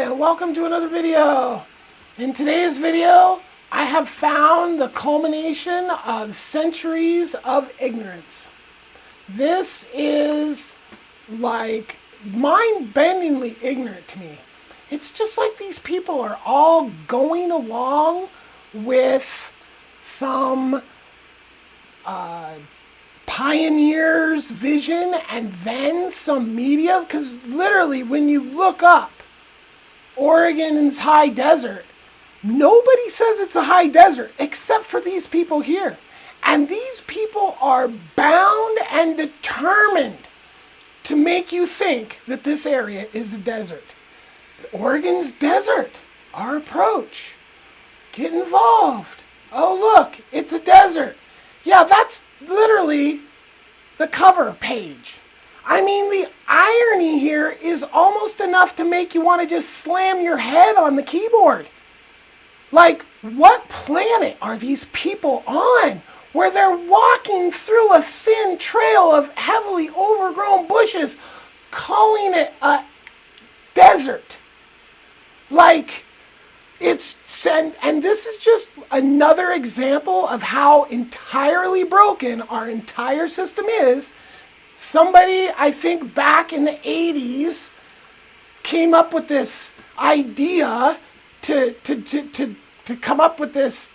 and welcome to another video. In today's video, I have found the culmination of centuries of ignorance. This is like mind-bendingly ignorant to me. It's just like these people are all going along with some pioneer's vision and then some media, because literally when you look up Oregon's high desert, nobody says it's a high desert except for these people here. And these people are bound and determined to make you think that this area is a desert. Oregon's desert, our approach. Get involved. Oh look, it's a desert. Yeah, that's literally the cover page. I mean, the irony here is almost enough to make you want to just slam your head on the keyboard. Like, what planet are these people on where they're walking through a thin trail of heavily overgrown bushes, calling it a desert? Like, and this is just another example of how entirely broken our entire system is. Somebody, I think back in the 80s, came up with this idea to come up with this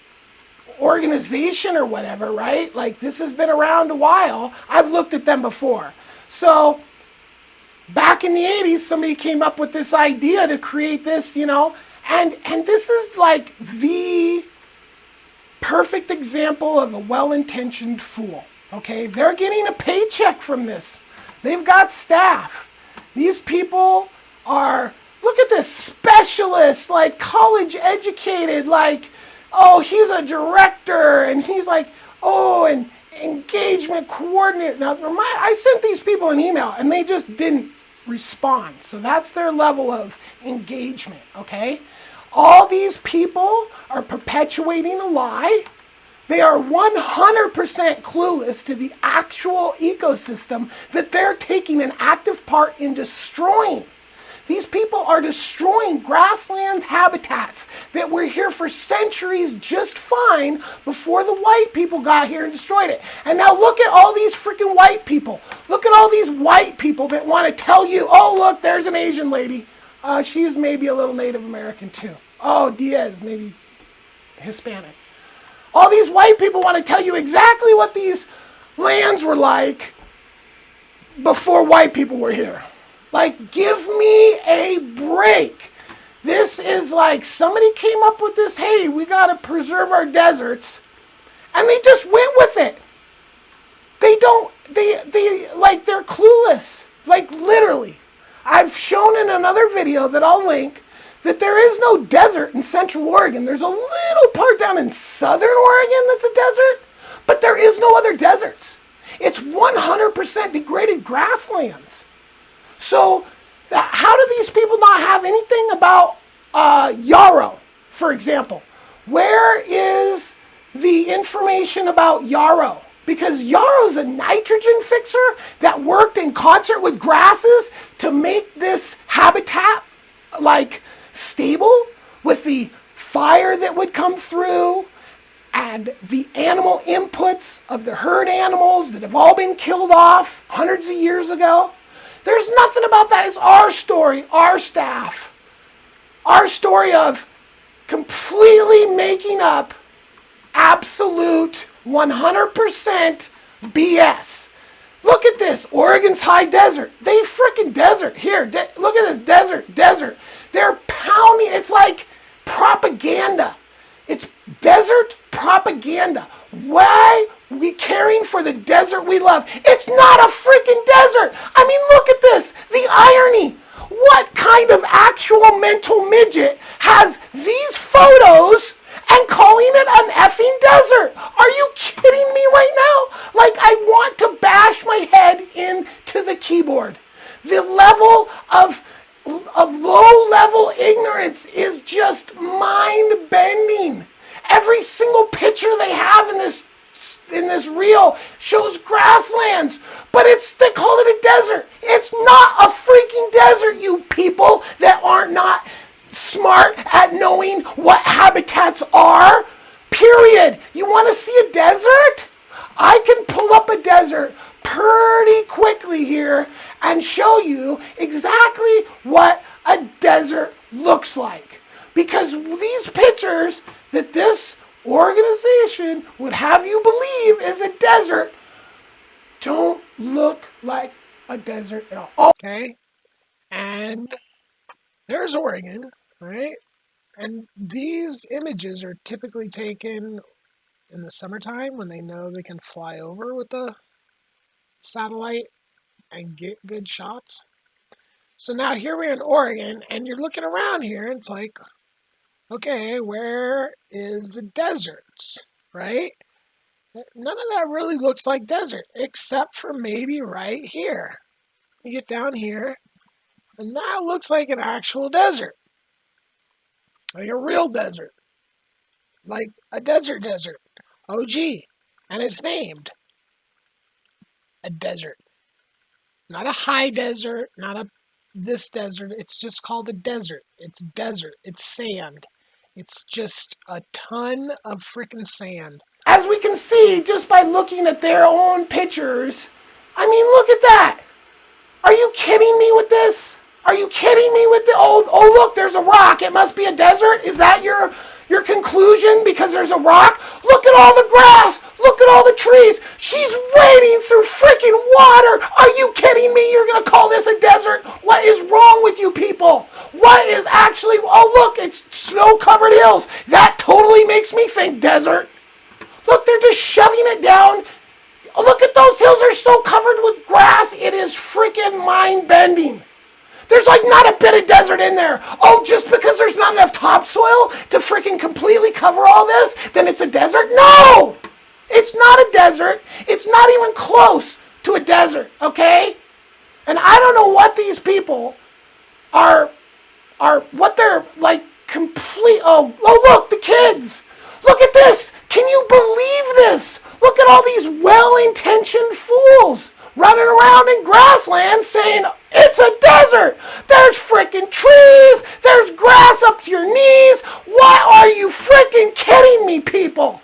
organization or whatever, right? Like, this has been around a while. I've looked at them before. So back in the 80s, somebody came up with this idea to create this, and this is like the perfect example of a well-intentioned fool. Okay, they're getting a paycheck from this. They've got staff. These people are, look at this, specialist, like college educated, like, oh, he's a director, and he's like, oh, and engagement coordinator. Now, I sent these people an email, and they just didn't respond. So that's their level of engagement, okay? All these people are perpetuating a lie. They are 100% clueless to the actual ecosystem that they're taking an active part in destroying. These people are destroying grasslands habitats that were here for centuries just fine before the white people got here and destroyed it. And now look at all these freaking white people. Look at all these white people that want to tell you, oh, look, there's an Asian lady. She's maybe a little Native American too. Oh, Diaz, maybe Hispanic. All these white people want to tell you exactly what these lands were like before white people were here. Like, give me a break. This is like somebody came up with this, hey, we got to preserve our deserts, and they just went with it. They're clueless. Like, literally. I've shown in another video that I'll link that there is no desert in Central Oregon. There's a little part down in Southern Oregon that's a desert, but there is no other deserts. It's 100% degraded grasslands. So how do these people not have anything about Yarrow, for example? Where is the information about Yarrow? Because Yarrow's a nitrogen fixer that worked in concert with grasses to make this habitat like stable, with the fire that would come through and the animal inputs of the herd animals that have all been killed off hundreds of years ago. There's nothing about that. It's our story, our staff. Our story of completely making up absolute 100% BS. Look at this, Oregon's high desert. They freaking desert. Here, look at this, desert. They're pounding, it's like propaganda. It's desert propaganda. Why are we caring for the desert we love? It's not a freaking desert. I mean, look at this, the irony. What kind of actual mental midget has these photos and calling it an effing desert? Are you kidding me right now? Like, I want to bash my head into the keyboard. The level of low-level ignorance is just mind-bending. Every single picture they have in this reel shows grasslands, but they call it a desert. It's not a freaking desert, you people that are not smart at knowing what habitats are? Period. You want to see a desert? I can pull up a desert pretty quickly here and show you exactly what a desert looks like. Because these pictures that this organization would have you believe is a desert don't look like a desert at all. Okay, and there's Oregon, right? And these images are typically taken in the summertime when they know they can fly over with the satellite and get good shots. So now here we're in Oregon, and you're looking around here, and it's like, okay, where is the deserts, right? None of that really looks like desert, except for maybe right here. You get down here, and that looks like an actual desert. Like a real desert. Like a desert. Oh, gee. And it's named a desert. Not a high desert, not a this desert. It's just called a desert. It's desert. It's sand. It's just a ton of freaking sand. As we can see just by looking at their own pictures, I mean, look at that. Are you kidding me with this? Are you kidding me with the, oh look, there's a rock. It must be a desert? Is that your conclusion because there's a rock? Look at all the grass. Look at all the trees. She's wading through freaking water. Are you kidding me? You're going to call this a desert? What is wrong with you people? What is actually, oh look, it's snow-covered hills. That totally makes me think desert. Look, they're just shoving it down. Look at those hills. They're so covered with grass. It is freaking mind-bending. There's like not a bit of desert in there. Oh, just because there's not enough topsoil to freaking completely cover all this, then it's a desert? No! It's not a desert. It's not even close to a desert, okay? And I don't know what these people are what they're like complete, oh look, the kids. Look at this. Can you believe this? Look at all these well-intentioned fools running around in grassland saying it's a desert. There's freaking trees. There's grass up to your knees. What are you freaking kidding me, people?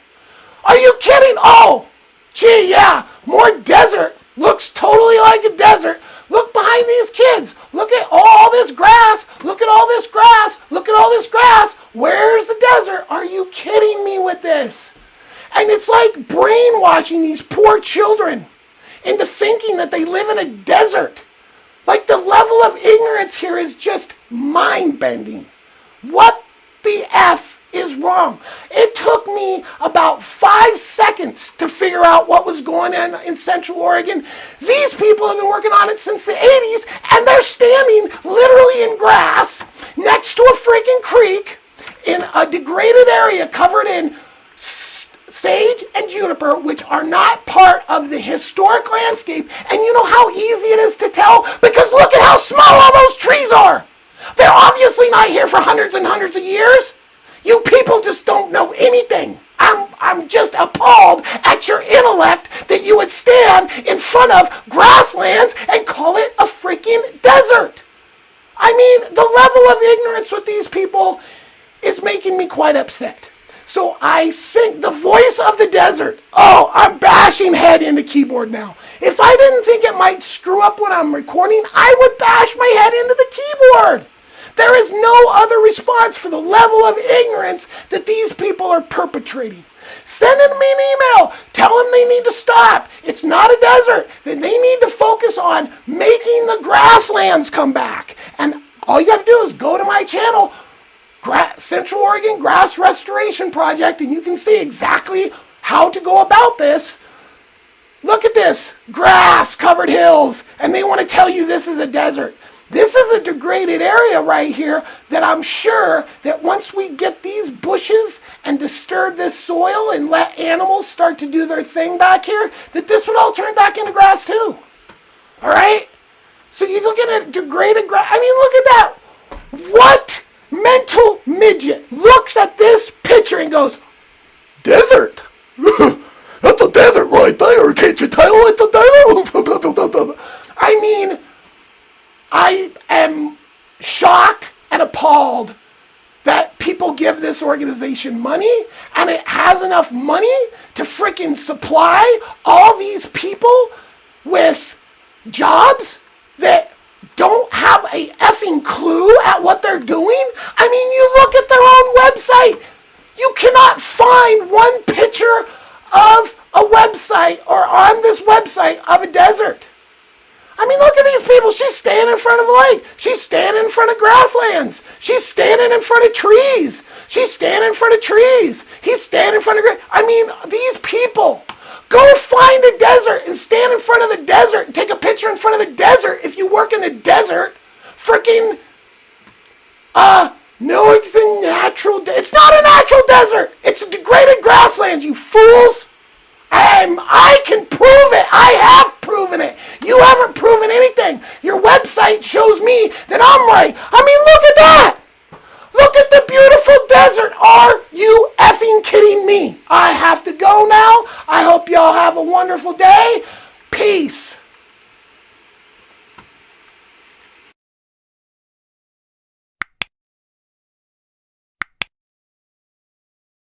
Are you kidding? Oh, gee, yeah, more desert. Looks totally like a desert. Look behind these kids. Look at all this grass. Look at all this grass. Look at all this grass. Where's the desert? Are you kidding me with this? And it's like brainwashing these poor children into thinking that they live in a desert. Like the level of ignorance here is just mind-bending. What the F is wrong? It took me about 5 seconds to figure out what was going on in Central Oregon. These people have been working on it since the 80s, and they're standing literally in grass next to a freaking creek in a degraded area covered in sage and juniper, which are not part of the historic landscape. And you know how easy it is to tell? Because look at how small all those trees are. They're obviously not here for hundreds and hundreds of years. You people just don't know anything. I'm just appalled at your intellect that you would stand in front of grasslands and call it a freaking desert. I mean, the level of ignorance with these people is making me quite upset. So I think the voice of the desert, oh, I'm bashing head into keyboard now. If I didn't think it might screw up when I'm recording, I would bash my head into the keyboard. There is no other response for the level of ignorance that these people are perpetrating. Send them an email. Tell them they need to stop. It's not a desert. Then they need to focus on making the grasslands come back. And all you got to do is go to my channel, Central Oregon Grass Restoration Project, and you can see exactly how to go about this. Look at this, grass covered hills, and they want to tell you this is a desert. This is a degraded area right here that I'm sure that once we get these bushes and disturb this soil and let animals start to do their thing back here, that this would all turn back into grass too. All right? So you look at a degraded grass. I mean, look at that. What mental midget looks at this picture and goes, desert? That's a desert right there. Can't you tell it's a desert? I mean, I am shocked and appalled that people give this organization money, and it has enough money to freaking supply all these people with jobs that don't have a effing clue at what they're doing? I mean, you look at their own website. You cannot find one picture of a website or on this website of a desert. I mean, look at these people. She's standing in front of a lake. She's standing in front of grasslands. She's standing in front of trees. She's standing in front of trees. He's standing in front of... I mean, these people... Go find a desert and stand in front of the desert and take a picture in front of the desert if you work in the desert. Freaking, no, it's a natural, it's not a natural desert. It's a degraded grasslands, you fools. I can prove it. I have proven it. You haven't proven anything. Your website shows me that I'm right. I mean, look at that. Look at the beautiful desert. Are you effing kidding me? I have to go now. I hope y'all have a wonderful day. Peace.